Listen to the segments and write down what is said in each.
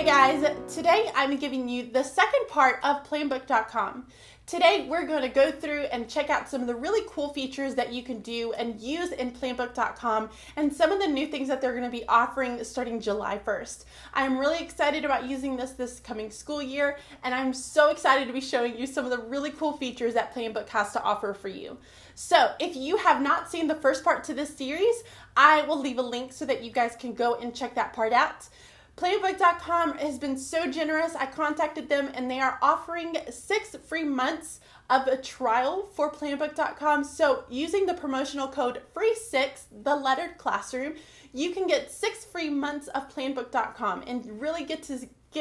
Hey guys, today I'm giving you the second part of planbook.com. Today we're going to go through and check out some of the really cool features that you can do and use in planbook.com and some of the new things that they're going to be offering starting July 1st. I'm really excited about using this coming school year, and I'm so excited to be showing you some of the really cool features that Planbook has to offer for you. So if you have not seen the first part to this series, I will leave a link so that you guys can go and check that part out. Planbook.com has been so generous. I contacted them and they are offering 6 free months of a trial for Planbook.com. So using the promotional code FREE6, the Lettered Classroom, you can get 6 free months of Planbook.com and really get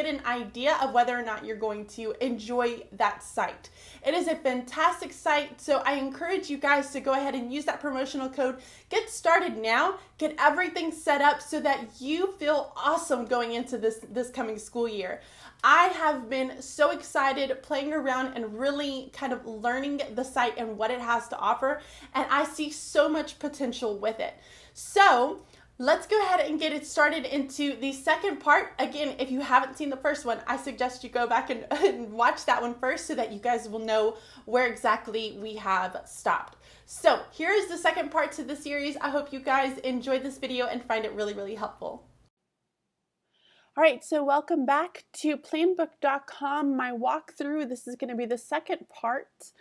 an idea of whether or not you're going to enjoy that site. It is a fantastic site, so I encourage you guys to go ahead and use that promotional code. Get started now, get everything set up so that you feel awesome going into this coming school year. I have been so excited playing around and really kind of learning the site and what it has to offer, and I see so much potential with it. So let's go ahead and get it started into the second part. Again, if you haven't seen the first one, I suggest you go back and watch that one first so that you guys will know where exactly we have stopped. So here is the second part to the series. I hope you guys enjoyed this video and find it really, really helpful. All right, so welcome back to planbook.com, my walkthrough. This is going to be the second part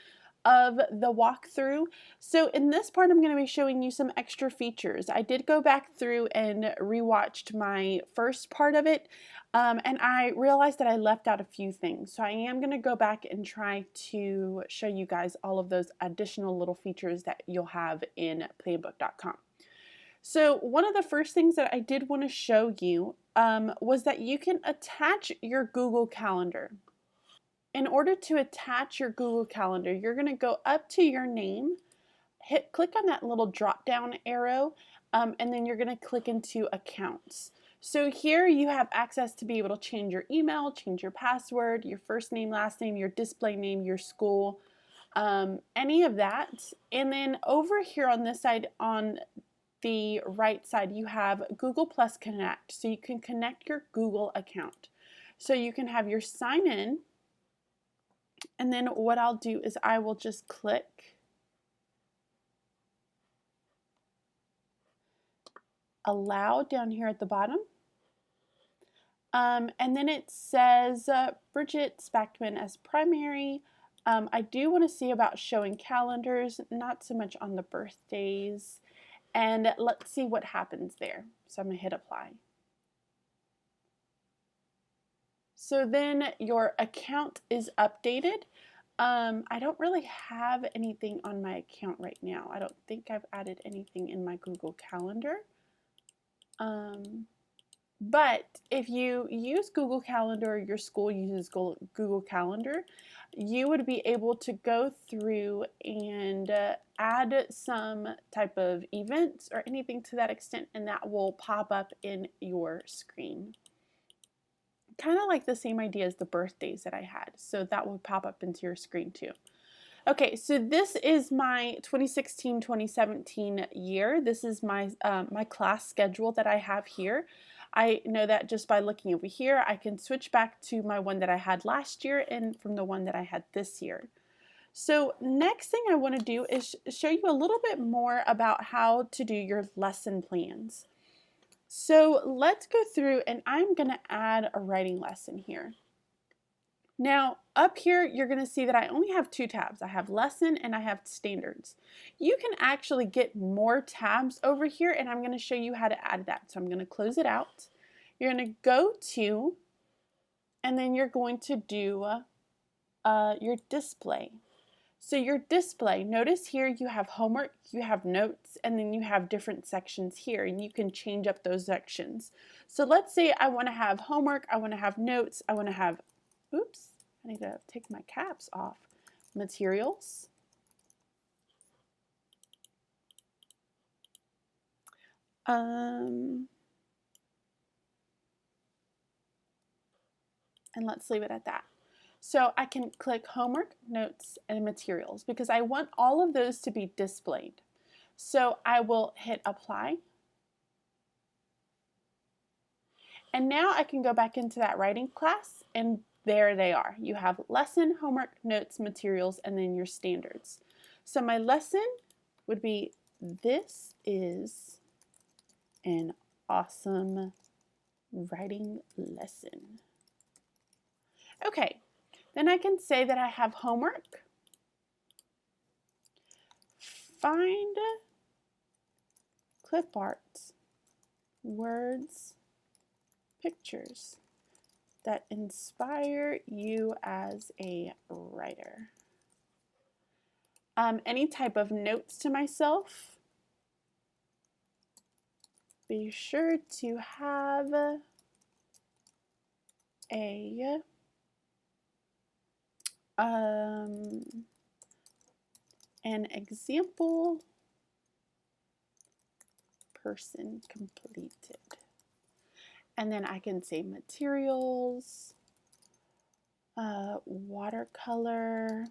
of the walkthrough. So in this part, I'm going to be showing you some extra features. I did go back through and rewatched my first part of it, and I realized that I left out a few things. So I am going to go back and try to show you guys all of those additional little features that you'll have in planbook.com. So one of the first things that I did want to show you was that you can attach your Google Calendar. In order to attach your Google Calendar, you're going to go up to your name, click on that little drop down arrow, and then you're going to click into accounts. So here you have access to be able to change your email, change your password, your first name, last name, your display name, your school, any of that. And then over here on this side, on the right side, you have Google Plus Connect. So you can connect your Google account. So you can have your sign in. And then what I'll do is I will just click allow down here at the bottom. And then it says Bridget Spackman as primary. I do want to see about showing calendars, not so much on the birthdays. And let's see what happens there. So I'm going to hit apply. So then your account is updated. I don't really have anything on my account right now. I don't think I've added anything in my Google Calendar. But if you use Google Calendar, or your school uses Google Calendar, you would be able to go through and add some type of events or anything to that extent, and that will pop up in your screen. Kind of like the same idea as the birthdays that I had. So that will pop up into your screen too. Okay, so this is my 2016-2017 year. This is my my class schedule that I have here. I know that just by looking over here, I can switch back to my one that I had last year and from the one that I had this year. So next thing I want to do is show you a little bit more about how to do your lesson plans. So let's go through, and I'm going to add a writing lesson here. Now up here you're going to see that I only have 2 tabs. I have lesson and I have standards. You can actually get more tabs over here, and I'm going to show you how to add that. So I'm going to close it out. You're going to go to, and then you're going to do your display. So your display, notice here you have homework, you have notes, and then you have different sections here, and you can change up those sections. So let's say I want to have homework, I want to have notes, I want to have, oops, I need to take my caps off, materials. And let's leave it at that. So I can click homework, notes, and materials because I want all of those to be displayed. So I will hit apply. And now I can go back into that writing class, and there they are. You have lesson, homework, notes, materials, and then your standards. So my lesson would be, this is an awesome writing lesson. Okay, then I can say that I have homework. Find clip arts, words, pictures that inspire you as a writer. Any type of notes to myself. Be sure to have an example person completed. And then I can say materials, watercolor,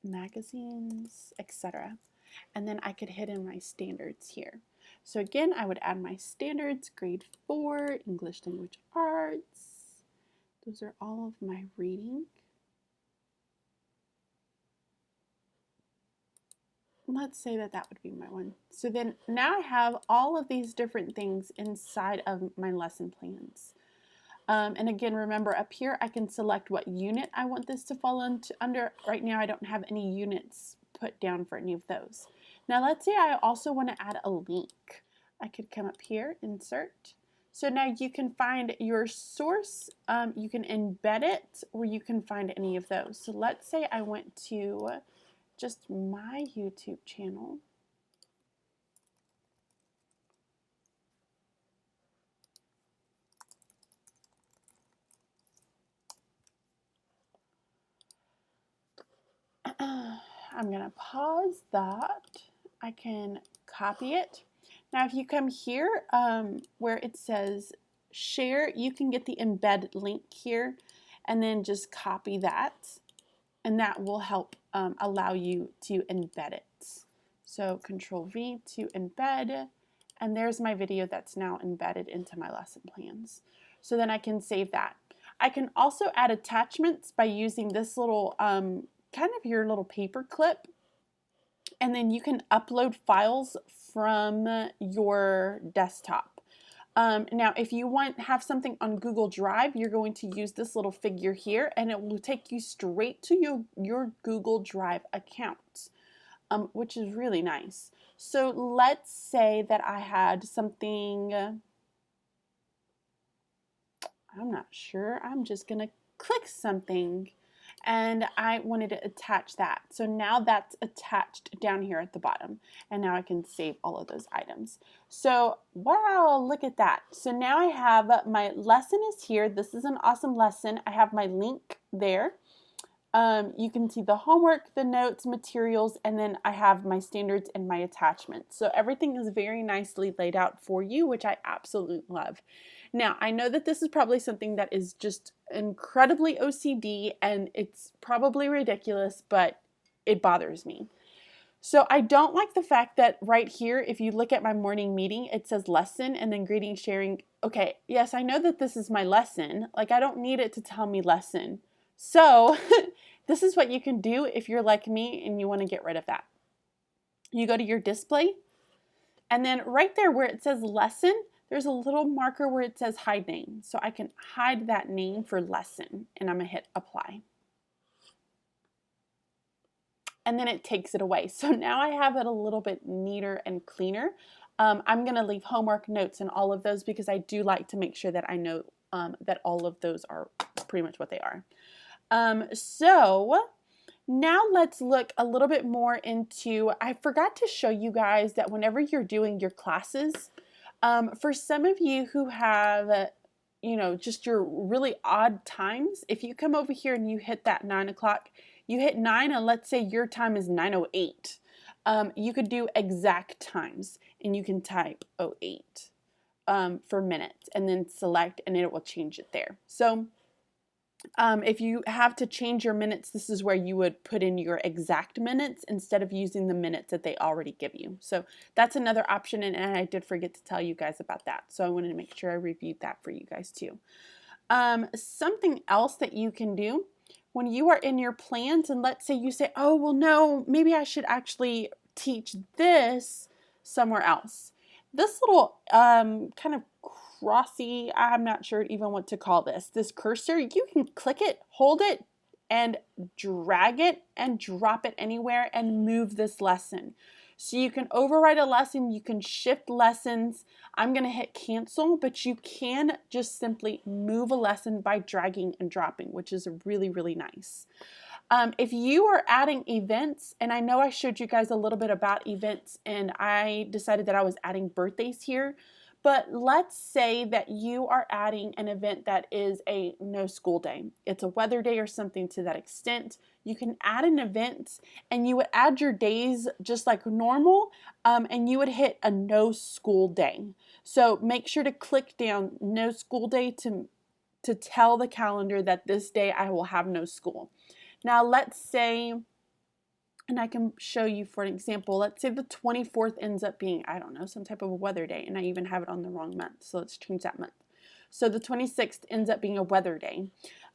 magazines, etc. And then I could hit in my standards here. So again, I would add my standards, grade 4, English language arts. Those are all of my reading. Let's say that that would be my one. So then now I have all of these different things inside of my lesson plans. And again, remember up here, I can select what unit I want this to fall under. Right now, I don't have any units put down for any of those. Now, let's say I also want to add a link. I could come up here, insert. So now you can find your source, you can embed it, or you can find any of those. So let's say I went to just my YouTube channel. I'm going to pause that. I can copy it. Now if you come here where it says share, you can get the embed link here and then just copy that, and that will help allow you to embed it. So Control V to embed, and there's my video that's now embedded into my lesson plans. So then I can save that. I can also add attachments by using this little kind of your little paper clip, and then you can upload files from your desktop. Now if you have something on Google Drive, you're going to use this little figure here, and it will take you straight to your Google Drive account, which is really nice. So let's say that I had something, I'm not sure, I'm just gonna click something, and I wanted to attach that. So now that's attached down here at the bottom, and now I can save all of those items. So wow, look at that. So now I have my lesson is here. This is an awesome lesson. I have my link there. You can see the homework, the notes, materials, and then I have my standards and my attachments. So everything is very nicely laid out for you, which I absolutely love. Now, I know that this is probably something that is just incredibly OCD, and it's probably ridiculous, but it bothers me. So I don't like the fact that right here, if you look at my morning meeting, it says lesson and then greeting, sharing. Okay, yes, I know that this is my lesson. Like, I don't need it to tell me lesson. So this is what you can do if you're like me and you want to get rid of that. You go to your display, and then right there where it says lesson, there's a little marker where it says hide name. So I can hide that name for lesson, and I'm going to hit apply. And then it takes it away. So now I have it a little bit neater and cleaner. I'm going to leave homework, notes, and all of those because I do like to make sure that I know that all of those are pretty much what they are. So now let's look a little bit more into, I forgot to show you guys that whenever you're doing your classes, for some of you who have, just your really odd times, if you come over here and you hit that 9 o'clock, you hit 9 and let's say your time is 9:08. You could do exact times and you can type 08 for minutes and then select and it will change it there. So If you have to change your minutes, this is where you would put in your exact minutes instead of using the minutes that they already give you. So that's another option, and I did forget to tell you guys about that. So I wanted to make sure I reviewed that for you guys too. Something else that you can do when you are in your plans, and let's say you say, oh, well, no, maybe I should actually teach this somewhere else. This little kind of crossy, I'm not sure even what to call this cursor, you can click it, hold it, and drag it and drop it anywhere and move this lesson. So you can override a lesson, you can shift lessons. I'm going to hit cancel, but you can just simply move a lesson by dragging and dropping, which is really, really nice. If you are adding events, and I know I showed you guys a little bit about events, and I decided that I was adding birthdays here, but let's say that you are adding an event that is a no school day. It's a weather day or something to that extent. You can add an event and you would add your days just like normal, and you would hit a no school day. So make sure to click down no school day to tell the calendar that this day I will have no school. Now let's say, and I can show you for an example, let's say the 24th ends up being, I don't know, some type of a weather day, and I even have it on the wrong month, so let's change that month. So the 26th ends up being a weather day,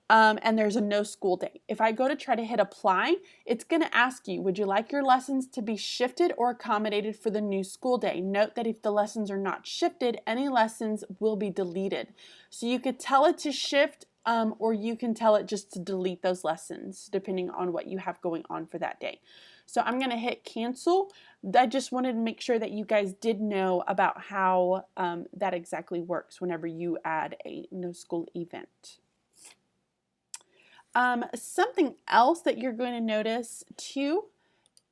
and there's a no school day. If I go to try to hit apply, it's going to ask you, would you like your lessons to be shifted or accommodated for the new school day? Note that if the lessons are not shifted, any lessons will be deleted. So you could tell it to shift, or you can tell it just to delete those lessons depending on what you have going on for that day. So I'm going to hit cancel. I just wanted to make sure that you guys did know about how that exactly works whenever you add a no school event. Something else that you're going to notice too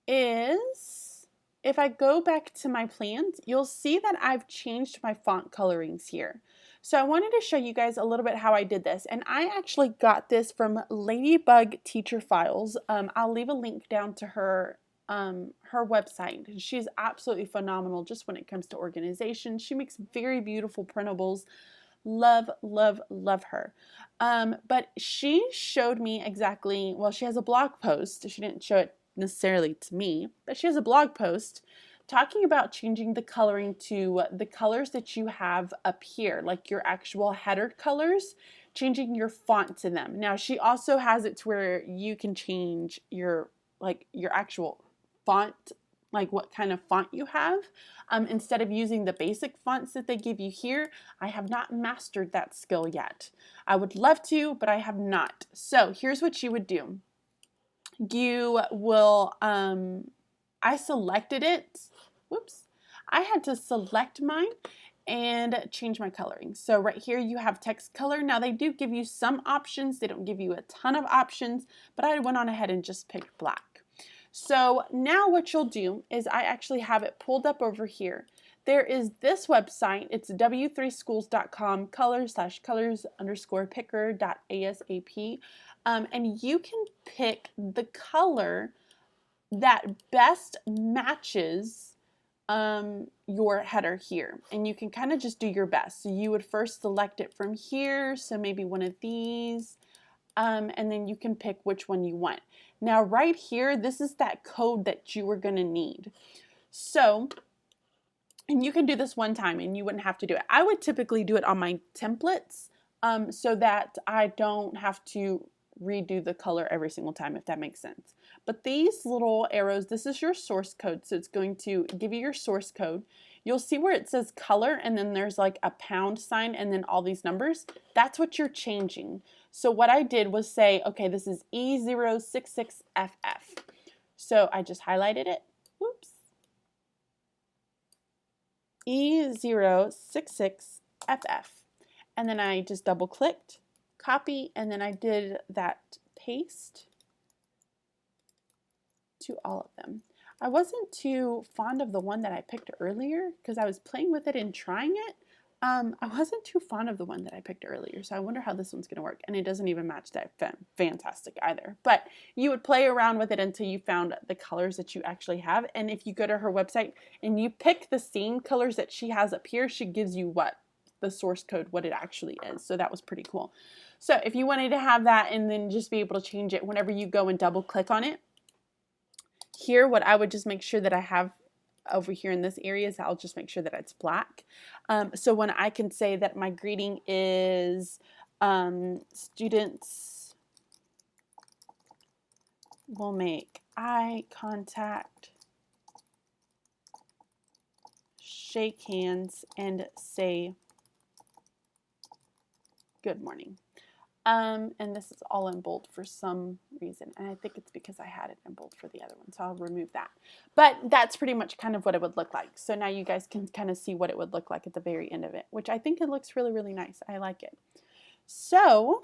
is if I go back to my plans, you'll see that I've changed my font colorings here. So I wanted to show you guys a little bit how I did this, and I actually got this from Ladybug Teacher Files. I'll leave a link down to her website. She's absolutely phenomenal just when it comes to organization. She makes very beautiful printables. Love, love, love her. But she showed me exactly, well, she has a blog post. She didn't show it necessarily to me, but she has a blog post talking about changing the coloring to the colors that you have up here, like your actual header colors, changing your font to them. Now, she also has it to where you can change your actual font, like what kind of font you have, instead of using the basic fonts that they give you here. I have not mastered that skill yet. I would love to, but I have not. So here's what you would do. You will, I selected it. Whoops. I had to select mine and change my coloring. So right here you have text color. Now they do give you some options. They don't give you a ton of options, but I went on ahead and just picked black. So now what you'll do is I actually have it pulled up over here. There is this website. It's w3schools.com colors/colors_picker.asap. And you can pick the color that best matches your header here, and you can kind of just do your best. So you would first select it from here, so maybe one of these, and then you can pick which one you want. Now right here, this is that code that you are going to need. So, and you can do this one time and you wouldn't have to do it. I would typically do it on my templates so that I don't have to redo the color every single time, if that makes sense. But these little arrows, this is your source code, so it's going to give you your source code. You'll see where it says color and then there's like a pound sign and then all these numbers. That's what you're changing. So what I did was say, okay, this is E066FF. So I just highlighted it. Whoops. E066FF. And then I just double clicked, copy, and then I did that paste to all of them. I wasn't too fond of the one that I picked earlier because I was playing with it and trying it. I wasn't too fond of the one that I picked earlier, so I wonder how this one's going to work. And it doesn't even match that fantastic either. But you would play around with it until you found the colors that you actually have. And if you go to her website and you pick the same colors that she has up here, she gives you what? the source code, what it actually is. So that was pretty cool. So if you wanted to have that and then just be able to change it whenever you go and double click on it, here what I would just make sure that I have over here in this area is I'll just make sure that it's black. So when I can say that my greeting is students will make eye contact, shake hands, and say good morning. And this is all in bold for some reason, and I think it's because I had it in bold for the other one, so I'll remove that. But that's pretty much kind of what it would look like. So now you guys can kind of see what it would look like at the very end of it, which I think it looks really, really nice. I like it. So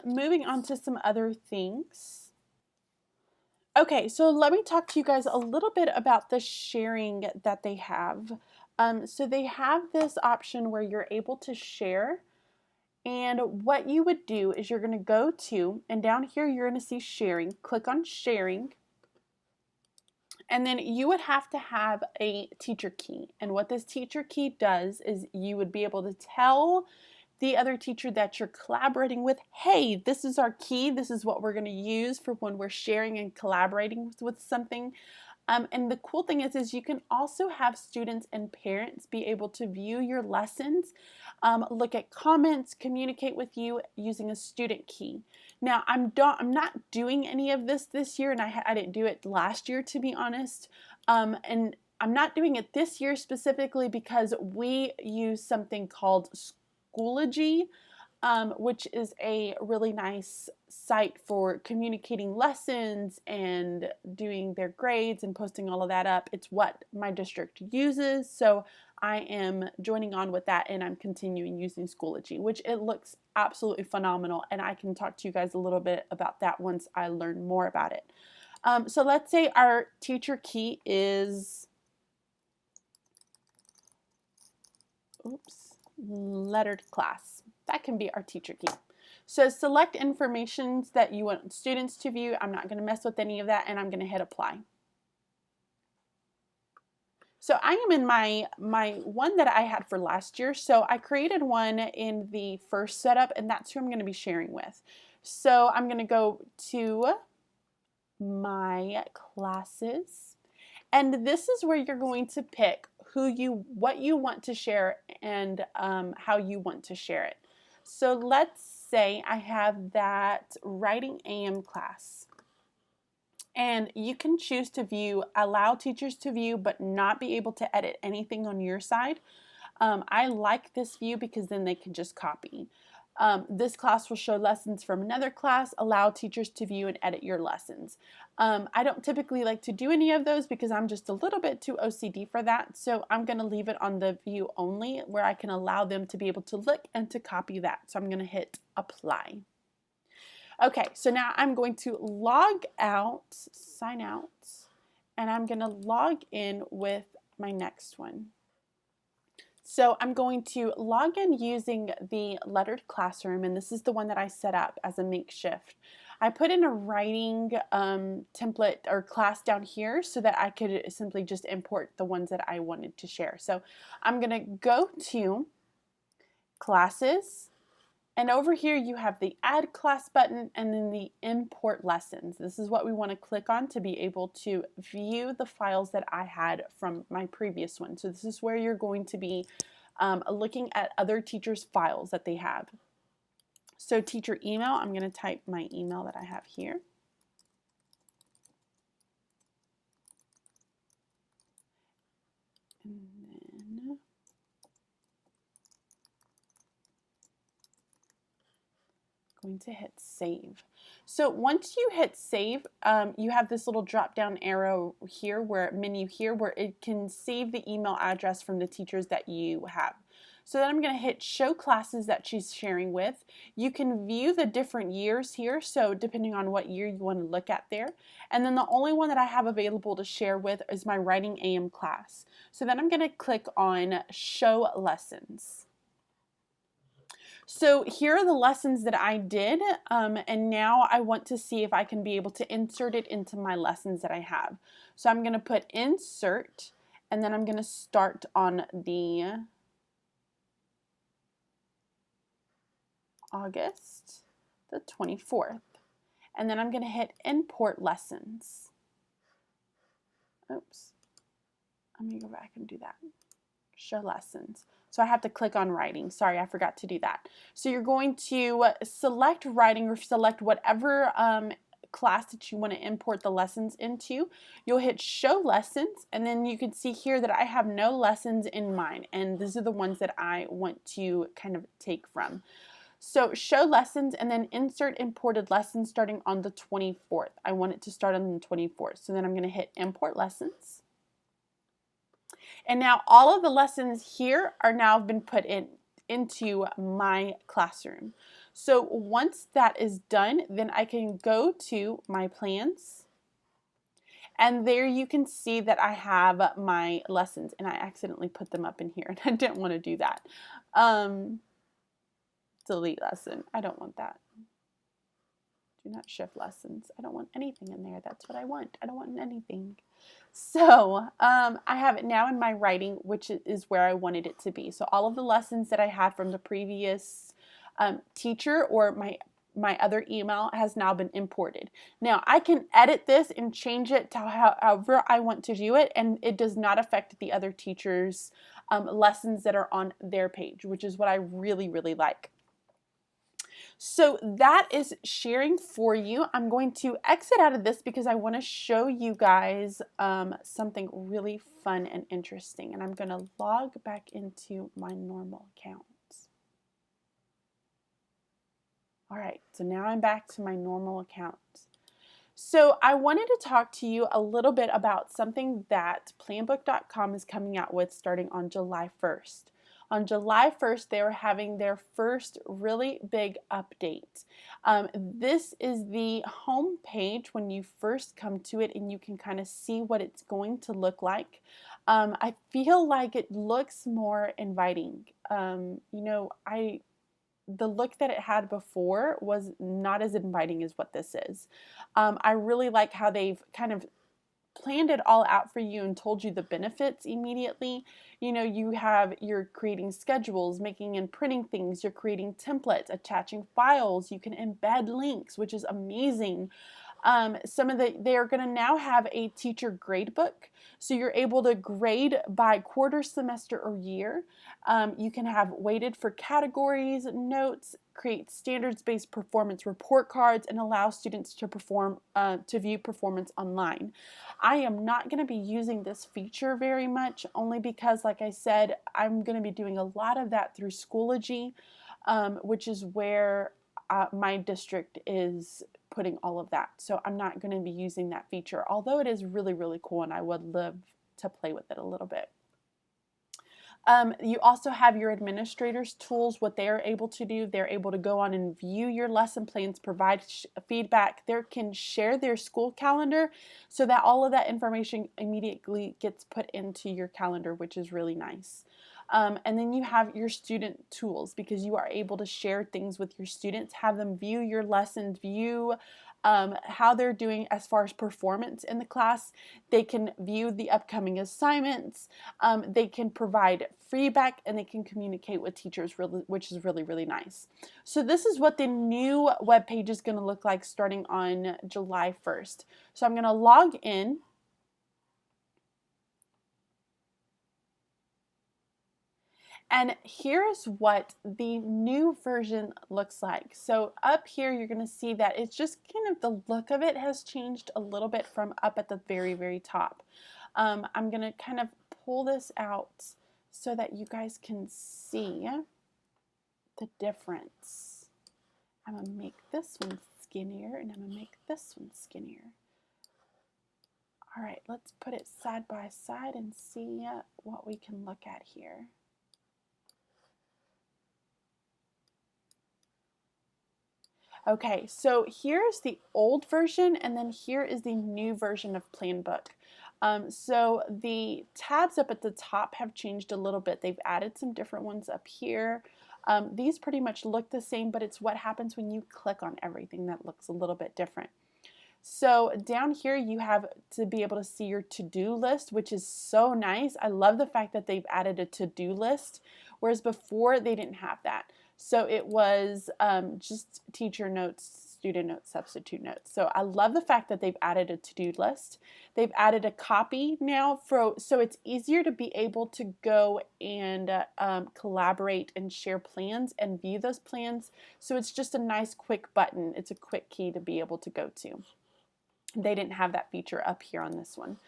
moving on to some other things. Okay, so let me talk to you guys a little bit about the sharing that they have. So they have this option where you're able to share. And what you would do is you're going to go to, and down here you're going to see sharing. Click on sharing. And then you would have to have a teacher key. And what this teacher key does is you would be able to tell the other teacher that you're collaborating with, hey, this is our key. This is what we're going to use for when we're sharing and collaborating with something. And the cool thing is you can also have students and parents be able to view your lessons, look at comments, communicate with you using a student key. Now, I'm not doing any of this year, and I didn't do it last year, to be honest. And I'm not doing it this year specifically because we use something called Schoology, which is a really nice site for communicating lessons and doing their grades and posting all of that up. It's what my district uses, so I am joining on with that, and I'm continuing using Schoology, which it looks absolutely phenomenal, and I can talk to you guys a little bit about that once I learn more about it. So let's say our teacher key is, lettered class. That can be our teacher key. So select information that you want students to view. I'm not going to mess with any of that, and I'm going to hit apply. So I am in my one that I had for last year. So I created one in the first setup, and that's who I'm going to be sharing with. So I'm going to go to my classes, and this is where you're going to pick what you want to share and how you want to share it. So let's say I have that writing AM class, and you can choose to allow teachers to view, but not be able to edit anything on your side. I like this view because then they can just copy. This class will show lessons from another class, allow teachers to view and edit your lessons. I don't typically like to do any of those because I'm just a little bit too OCD for that, so I'm going to leave it on the view only where I can allow them to be able to look and to copy that. So I'm going to hit apply. Okay, so now I'm going to log out, sign out, and I'm going to log in with my next one. So I'm going to log in using the LetteredClassroom, and this is the one that I set up as a makeshift. I put in a writing template or class down here so that I could simply just import the ones that I wanted to share. So I'm going to go to Classes, and over here you have the Add Class button and then the Import Lessons. This is what we want to click on to be able to view the files that I had from my previous one. So this is where you're going to be looking at other teachers' files that they have. So teacher email, I'm going to type my email that I have here. And then going to hit save. So once you hit save, you have this little drop down arrow here menu here where it can save the email address from the teachers that you have. So then I'm going to hit show classes that she's sharing with. You can view the different years here, so depending on what year you want to look at there. And then the only one that I have available to share with is my writing AM class. So then I'm going to click on show lessons. So here are the lessons that I did, and now I want to see if I can be able to insert it into my lessons that I have. So I'm going to put insert, and then I'm going to start on the August the 24th. And then I'm going to hit import lessons. Oops. I'm going to go back and do that. Show lessons. So I have to click on writing. Sorry, I forgot to do that. So you're going to select writing or select whatever class that you want to import the lessons into. You'll hit show lessons, and then you can see here that I have no lessons in mine, and these are the ones that I want to kind of take from. So show lessons and then insert imported lessons starting on the 24th. I want it to start on the 24th. So then I'm going to hit import lessons. And now all of the lessons here are now been put into my classroom. So once that is done, then I can go to my plans. And there you can see that I have my lessons, and I accidentally put them up in here and I didn't want to do that. Delete lesson. I don't want that. Do not shift lessons. I don't want anything in there. That's what I want. I don't want anything. So I have it now in my writing, which is where I wanted it to be. So all of the lessons that I had from the previous teacher or my other email has now been imported. Now I can edit this and change it to however I want to do it, and it does not affect the other teachers' lessons that are on their page, which is what I really, really like. So that is sharing for you. I'm going to exit out of this because I want to show you guys something really fun and interesting. And I'm going to log back into my normal account. All right, so now I'm back to my normal account. So I wanted to talk to you a little bit about something that planbook.com is coming out with starting on July 1st. On July 1st, they were having their first really big update. This is the home page when you first come to it, and you can kind of see what it's going to look like. I feel like it looks more inviting. You know, the look that it had before was not as inviting as what this is. I really like how they've kind of planned it all out for you and told you the benefits immediately. You know, you're creating schedules, making and printing things, you're creating templates, attaching files, you can embed links, which is amazing. They are going to now have a teacher gradebook, so you're able to grade by quarter, semester, or year. You can have weighted for categories, notes, create standards-based performance report cards, and allow students to view performance online. I am not going to be using this feature very much, only because, like I said, I'm going to be doing a lot of that through Schoology, which is where my district is putting all of that. So I'm not going to be using that feature, although it is really, really cool and I would love to play with it a little bit. You also have your administrators' tools, what they are able to do. They're able to go on and view your lesson plans, provide feedback. They can share their school calendar so that all of that information immediately gets put into your calendar, which is really nice. And then you have your student tools, because you are able to share things with your students, have them view your lessons, view how they're doing as far as performance in the class. They can view the upcoming assignments. They can provide feedback, and they can communicate with teachers, which is really, really nice. So this is what the new web page is going to look like starting on July 1st. So I'm going to log in. And here's what the new version looks like. So up here, you're going to see that it's just kind of the look of it has changed a little bit from up at the very, very top. I'm going to kind of pull this out so that you guys can see the difference. I'm going to make this one skinnier, and I'm going to make this one skinnier. All right, let's put it side by side and see what we can look at here. Okay, so here's the old version, and then here is the new version of Planbook. So the tabs up at the top have changed a little bit. They've added some different ones up here. These pretty much look the same, but it's what happens when you click on everything that looks a little bit different. So down here you have to be able to see your to-do list, which is so nice. I love the fact that they've added a to-do list, whereas before they didn't have that. So it was just teacher notes, student notes, substitute notes. So I love the fact that they've added a to-do list. They've added a copy now so it's easier to be able to go and collaborate and share plans and view those plans. So it's just a nice quick button. It's a quick key to be able to go to. They didn't have that feature up here on this one.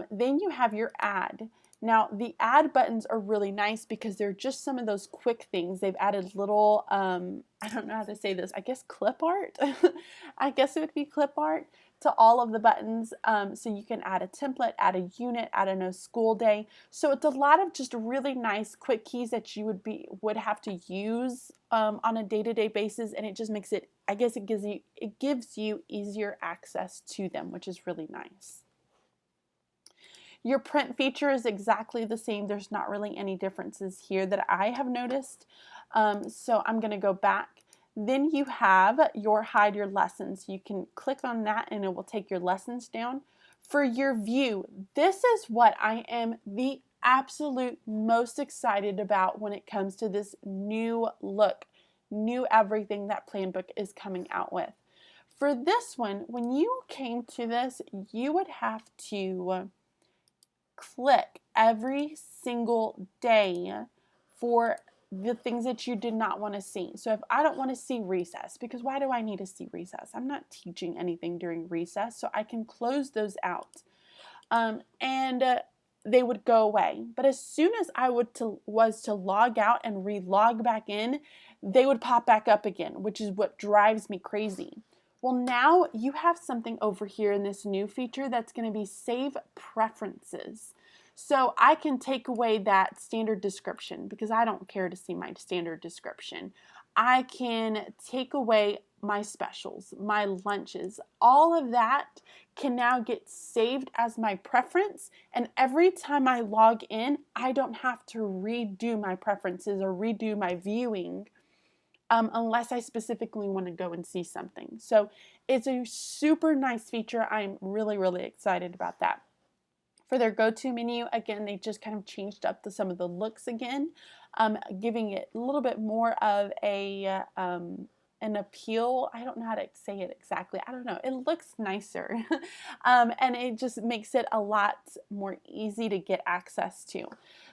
Then you have your add. Now the add buttons are really nice because they're just some of those quick things. They've added little, I don't know how to say this, I guess clip art. I guess it would be clip art to all of the buttons. So you can add a template, add a unit, add a no school day. So it's a lot of just really nice quick keys that you would have to use on a day-to-day basis, and it just makes it, I guess it gives you easier access to them, which is really nice. Your print feature is exactly the same. There's not really any differences here that I have noticed. So I'm going to go back. Then you have your hide your lessons. You can click on that and it will take your lessons down. For your view, this is what I am the absolute most excited about when it comes to this new look, new everything that Planbook is coming out with. For this one, when you came to this, you would have to click every single day for the things that you did not want to see. So if I don't want to see recess, because why do I need to see recess? I'm not teaching anything during recess, so I can close those out. They would go away. But as soon as I was to log out and re-log back in, they would pop back up again, which is what drives me crazy. Well, now you have something over here in this new feature that's going to be Save Preferences. So I can take away that standard description because I don't care to see my standard description. I can take away my specials, my lunches, all of that can now get saved as my preference, and every time I log in, I don't have to redo my preferences or redo my viewing unless I specifically want to go and see something. So it's a super nice feature. I'm really, really excited about that. For their go-to menu, again, they just kind of changed up some of the looks again, giving it a little bit more of an appeal. I don't know how to say it exactly. I don't know. It looks nicer, and it just makes it a lot more easy to get access to.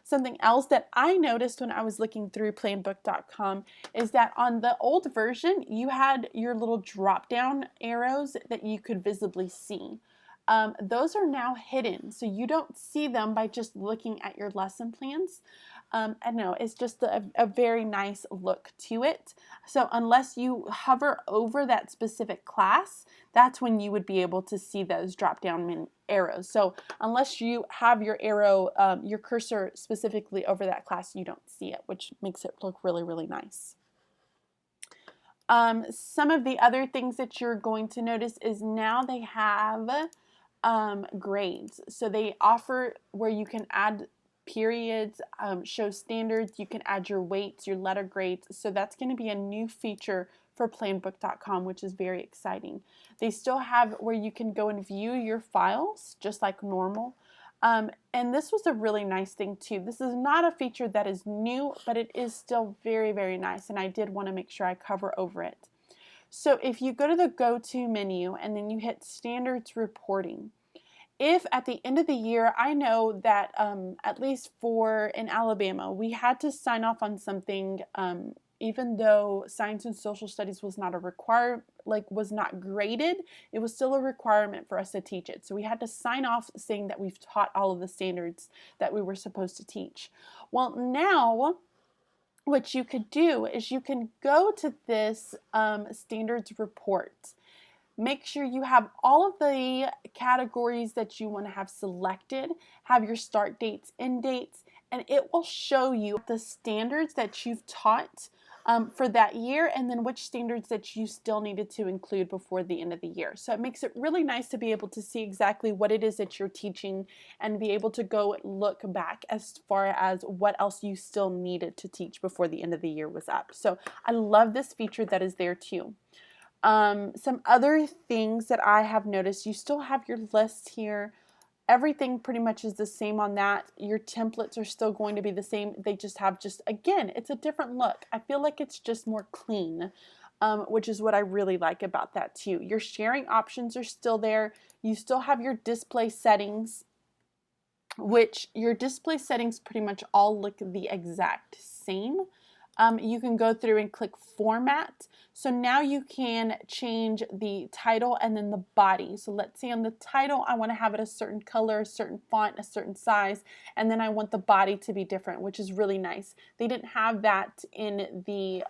Something else that I noticed when I was looking through Planbook.com is that on the old version, you had your little drop-down arrows that you could visibly see. Those are now hidden, so you don't see them by just looking at your lesson plans. And no, it's just a very nice look to it. So unless you hover over that specific class, that's when you would be able to see those drop down arrows. So unless you have your arrow, your cursor specifically over that class, you don't see it, which makes it look really, really nice. Some of the other things that you're going to notice is now they have grades. So they offer where you can add periods, show standards, you can add your weights, your letter grades. So that's going to be a new feature for Planbook.com, which is very exciting. They still have where you can go and view your files just like normal. And this was a really nice thing too. This is not a feature that is new, but it is still very, very nice. And I did want to make sure I cover over it. So if you go to the go-to menu and then you hit standards reporting, if at the end of the year, I know that at least in Alabama, we had to sign off on something, even though science and social studies was not was not graded, it was still a requirement for us to teach it. So we had to sign off saying that we've taught all of the standards that we were supposed to teach. Well, now what you could do is you can go to this standards report. Make sure you have all of the categories that you want to have selected, have your start dates, end dates, and it will show you the standards that you've taught for that year, and then which standards that you still needed to include before the end of the year. So it makes it really nice to be able to see exactly what it is that you're teaching and be able to go look back as far as what else you still needed to teach before the end of the year was up. So I love this feature that is there too. Some other things that I have noticed, you still have your list here. Everything pretty much is the same on that. Your templates are still going to be the same. They just have again, it's a different look. I feel like it's just more clean, which is what I really like about that too. Your sharing options are still there. You still have your display settings, which your display settings pretty much all look the exact same. You can go through and click format. So now you can change the title and then the body. So let's say on the title, I want to have it a certain color, a certain font, a certain size, and then I want the body to be different, which is really nice. They didn't have that in the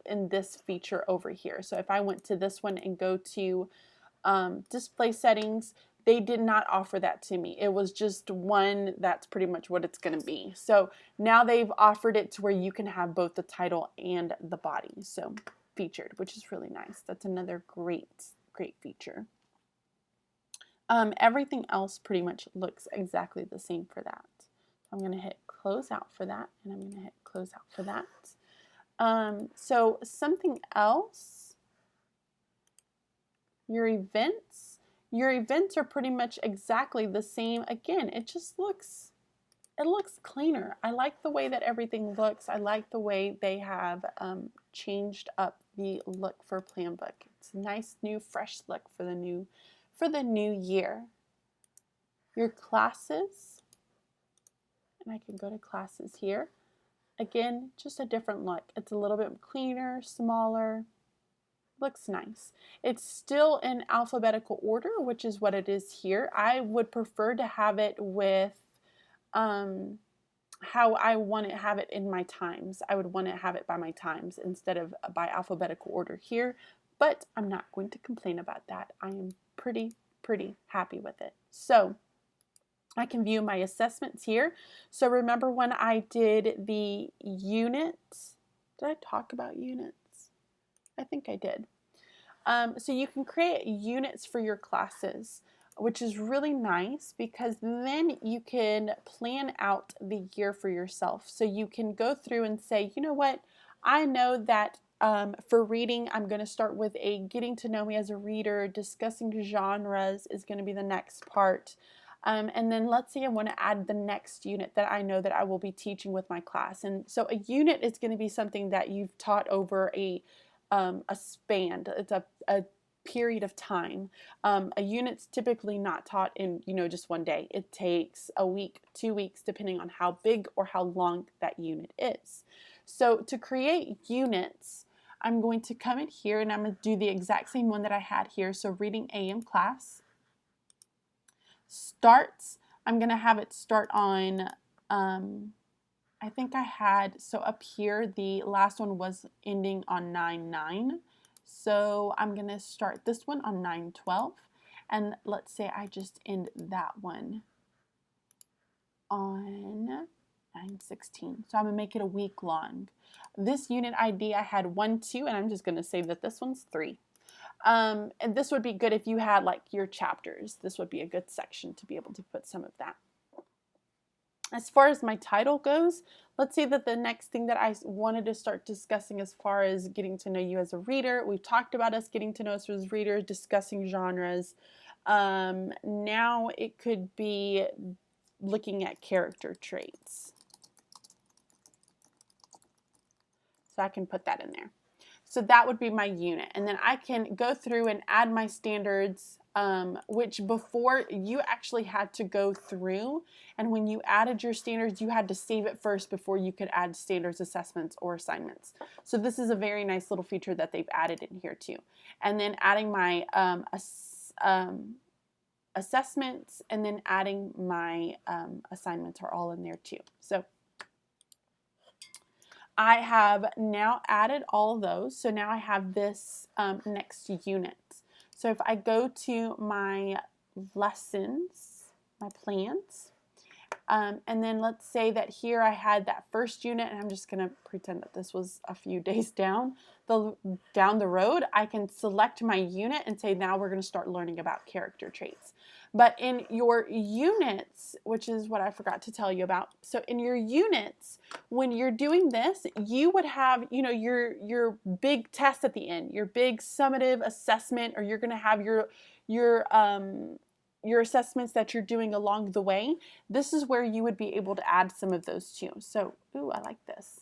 in this feature over here. So if I went to this one and go to display settings, they did not offer that to me. It was just one, that's pretty much what it's going to be. So now they've offered it to where you can have both the title and the body. So featured, which is really nice. That's another great feature. Everything else pretty much looks exactly the same for that. I'm going to hit close out for that, and I'm going to hit close out for that. So something else, your events are pretty much exactly the same. Again, it looks cleaner. I like the way that everything looks. I like the way they have changed up the look for Planbook. It's a nice new fresh look for the new year. Your classes, and I can go to classes here. Again, just a different look. It's a little bit cleaner, smaller. Looks nice. It's still in alphabetical order, which is what it is here. I would prefer to have it with how I want to have it in my times. I would want to have it by my times instead of by alphabetical order here, but I'm not going to complain about that. I am pretty happy with it. So I can view my assessments here. So remember when I did the units, did I talk about units? I think I did. So you can create units for your classes, which is really nice because then you can plan out the year for yourself. So you can go through and say, you know what, I know that for reading, I'm going to start with a getting to know me as a reader, discussing genres is going to be the next part. And then let's say I want to add the next unit that I know that I will be teaching with my class. And so a unit is going to be something that you've taught over a span. It's a period of time. A unit's typically not taught in, just one day. It takes a week, 2 weeks, depending on how big or how long that unit is. So to create units, I'm going to come in here and I'm going to do the exact same one that I had here. So reading AM class. Starts, I'm going to have it start on, I think I had, so up here, the last one was ending on 9/9. So I'm going to start this one on 9/12. And let's say I just end that one on 9/16. So I'm going to make it a week long. This unit ID, I had 1, 2, and I'm just going to say that this one's 3. And this would be good if you had like your chapters. This would be a good section to be able to put some of that. As far as my title goes, let's say that the next thing that I wanted to start discussing as far as getting to know you as a reader, we've talked about us getting to know us as readers, discussing genres. Now it could be looking at character traits. So I can put that in there. So that would be my unit. And then I can go through and add my standards, which before you actually had to go through. And when you added your standards, you had to save it first before you could add standards assessments or assignments. So this is a very nice little feature that they've added in here too. And then adding my assessments and then adding my assignments are all in there too. So I have now added all of those. So now I have this next unit. So if I go to my lessons, my plans, and then let's say that here I had that first unit, and I'm just going to pretend that this was a few days down the road. I can select my unit and say, now we're going to start learning about character traits. But in your units, which is what I forgot to tell you about, so in your units, when you're doing this, you would have, your big test at the end, your big summative assessment, or you're going to have your your assessments that you're doing along the way, this is where you would be able to add some of those too. So, ooh, I like this.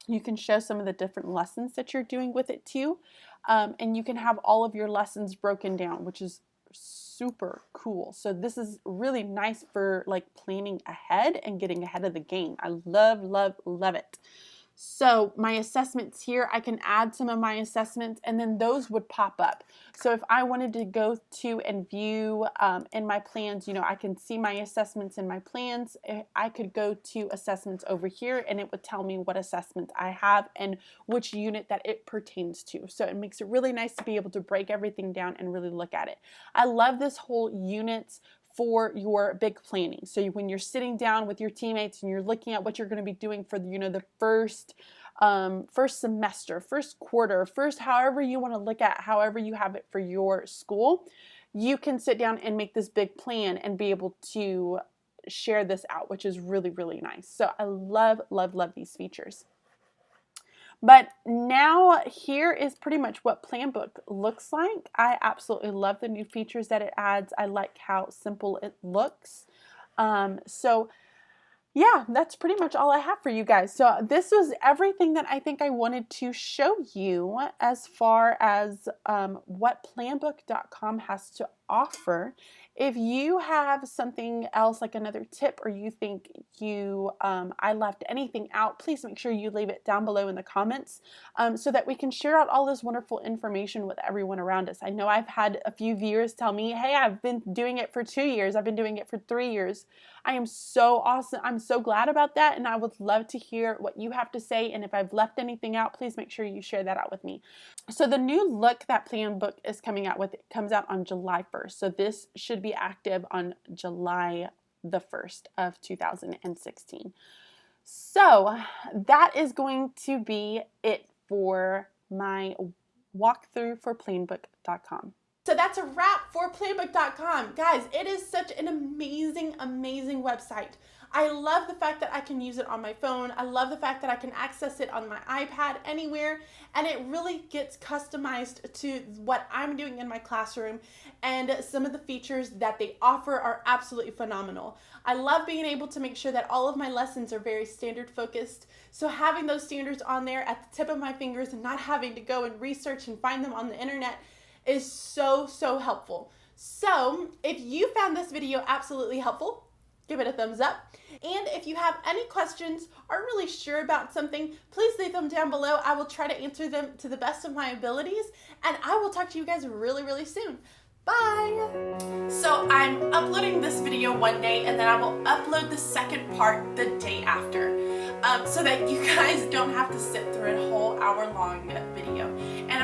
You can show some of the different lessons that you're doing with it too. And you can have all of your lessons broken down, which is super cool. So this is really nice for like planning ahead and getting ahead of the game. I love, love, love it. So my assessments here, I can add some of my assessments and then those would pop up. So if I wanted to go to and view in my plans, you know, I can see my assessments in my plans. I could go to assessments over here and it would tell me what assessments I have and which unit that it pertains to. So it makes it really nice to be able to break everything down and really look at it. I love this whole units for your big planning. So when you're sitting down with your teammates and you're looking at what you're going to be doing for the, you know, the first semester, first quarter, first, however you want to look at, however you have it for your school, you can sit down and make this big plan and be able to share this out, which is really, really nice. So I love, love, love these features. But now here is pretty much what Planbook looks like. I absolutely love the new features that it adds. I like how simple it looks. So yeah, that's pretty much all I have for you guys. So this was everything that I think I wanted to show you as far as what planbook.com has to offer. If you have something else, like another tip, or you think I left anything out, please make sure you leave it down below in the comments so that we can share out all this wonderful information with everyone around us. I know I've had a few viewers tell me, hey, I've been doing it for 2 years. I've been doing it for 3 years. I am so awesome. I'm so glad about that, and I would love to hear what you have to say, and if I've left anything out, please make sure you share that out with me. So the new look that Planbook is coming out with, it comes out on July 1st. So this should be active on July the 1st of 2016. So that is going to be it for my walkthrough for planbook.com. So that's a wrap for Planbook.com. Guys, it is such an amazing, amazing website. I love the fact that I can use it on my phone. I love the fact that I can access it on my iPad anywhere, and it really gets customized to what I'm doing in my classroom, and some of the features that they offer are absolutely phenomenal. I love being able to make sure that all of my lessons are very standard focused, so having those standards on there at the tip of my fingers and not having to go and research and find them on the internet is so, so helpful. So if you found this video absolutely helpful, give it a thumbs up. And if you have any questions, aren't really sure about something, please leave them down below. I will try to answer them to the best of my abilities, and I will talk to you guys really, really soon. Bye! So I'm uploading this video one day, and then I will upload the second part the day after, so that you guys don't have to sit through a whole hour-long video.